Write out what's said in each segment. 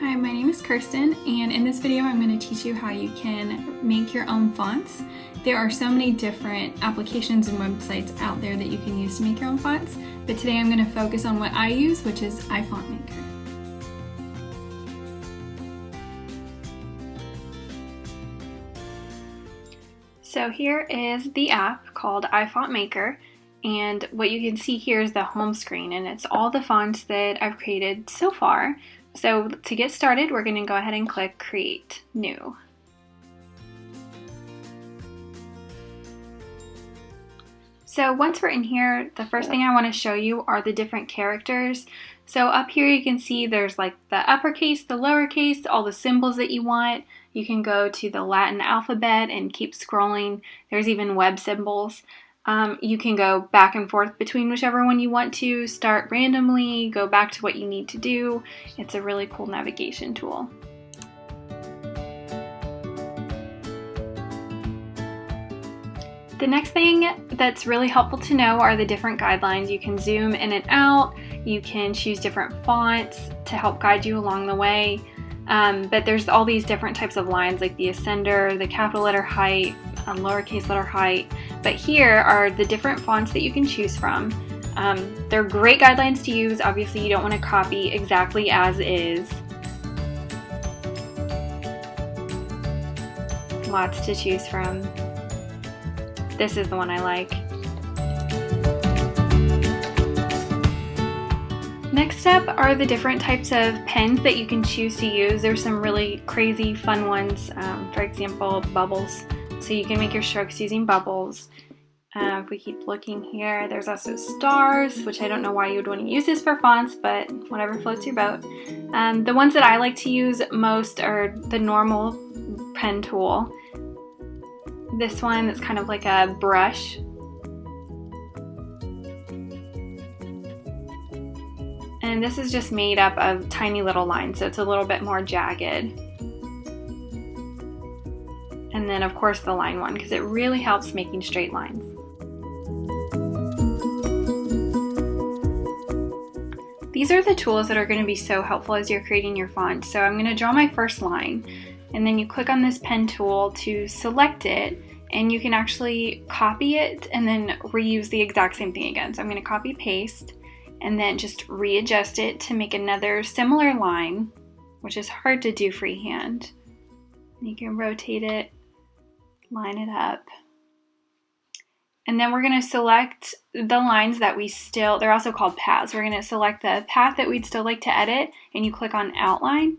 Hi, my name is Kirsten, and in this video I'm going to teach you how you can make your own fonts. There are so many different applications and websites out there that you can use to make your own fonts, but today I'm going to focus on what I use, which is iFontMaker. So here is the app called iFontMaker, and what you can see here is the home screen, and it's all the fonts that I've created so far. So to get started, we're going to go ahead and click Create New. So once we're in here, the first thing I want to show you are the different characters. So up here you can see there's like the uppercase, the lowercase, all the symbols that you want. You can go to the Latin alphabet and keep scrolling. There's even web symbols. You can go back and forth between whichever one you want to, start randomly, go back to what you need to do. It's a really cool navigation tool. The next thing that's really helpful to know are the different guidelines. You can zoom in and out, you can choose different fonts to help guide you along the way. But there's all these different types of lines like the ascender, the capital letter height, lowercase letter height. But here are the different fonts that you can choose from. They're great guidelines to use. Obviously you don't want to copy exactly as is. Lots to choose from. This is the one I like. Next up are the different types of pens that you can choose to use. There's some really crazy fun ones, for example, bubbles. So you can make your strokes using bubbles. If we keep looking here, there's also stars, which I don't know why you would want to use this for fonts, but whatever floats your boat. The ones that I like to use most are the normal pen tool. This one is kind of like a brush. And this is just made up of tiny little lines, so it's a little bit more jagged. And then of course the line one, because it really helps making straight lines. These are the tools that are going to be so helpful as you're creating your font. So I'm going to draw my first line, and then you click on this pen tool to select it, and you can actually copy it and then reuse the exact same thing again. So I'm going to copy paste and then just readjust it to make another similar line, which is hard to do freehand. You can rotate it, line it up. And then we're going to select the lines that they're also called paths. We're going to select the path that we'd still like to edit, and you click on outline.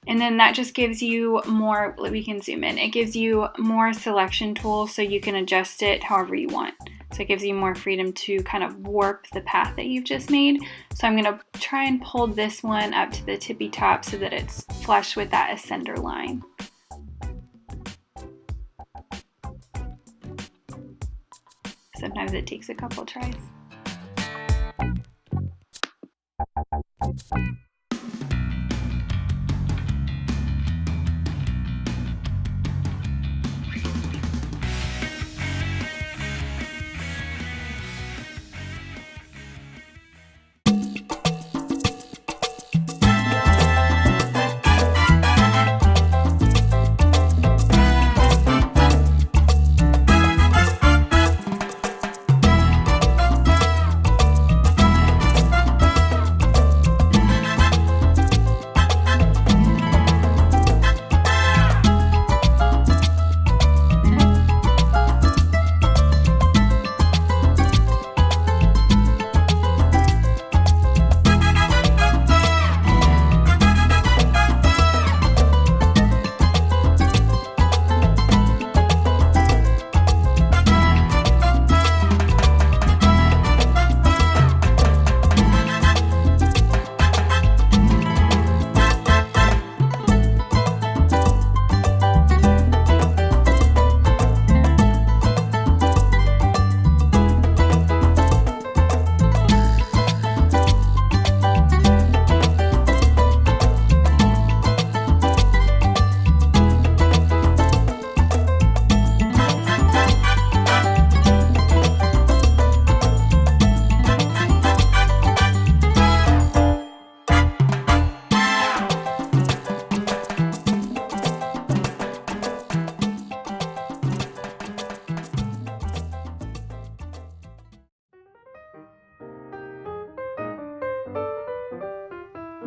And then that just gives you more, we can zoom in, it gives you more selection tools so you can adjust it however you want. So it gives you more freedom to kind of warp the path that you've just made. So I'm going to try and pull this one up to the tippy top so that it's flush with that ascender line. Sometimes it takes a couple tries.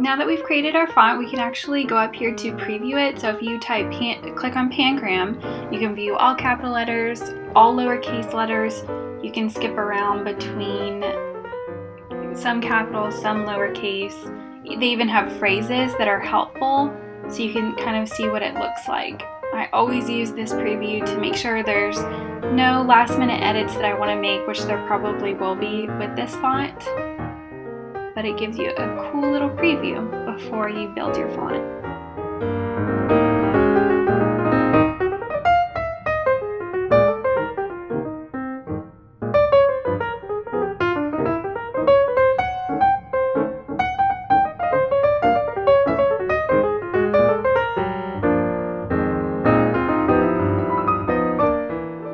Now that we've created our font, we can actually go up here to preview it. So if you click on Pangram, you can view all capital letters, all lowercase letters. You can skip around between some capitals, some lowercase. They even have phrases that are helpful, so you can kind of see what it looks like. I always use this preview to make sure there's no last minute edits that I want to make, which there probably will be with this font. But it gives you a cool little preview before you build your font.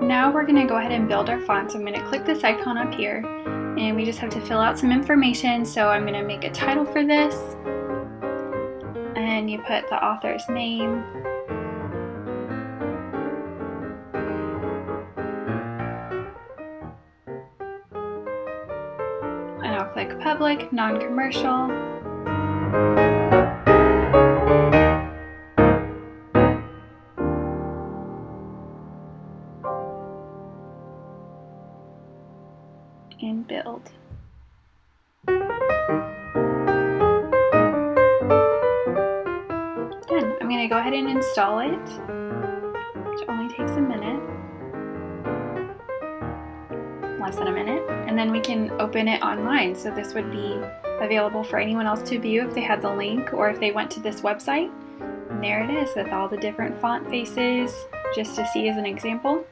Now we're going to go ahead and build our font. So I'm going to click this icon up here, and we just have to fill out some information. So I'm going to make a title for this, and you put the author's name, and I'll click public, non-commercial, and build. Done. I'm going to go ahead and install it, which only takes a minute, less than a minute, and then we can open it online. So this would be available for anyone else to view if they had the link, or if they went to this website. And there it is with all the different font faces, just to see as an example.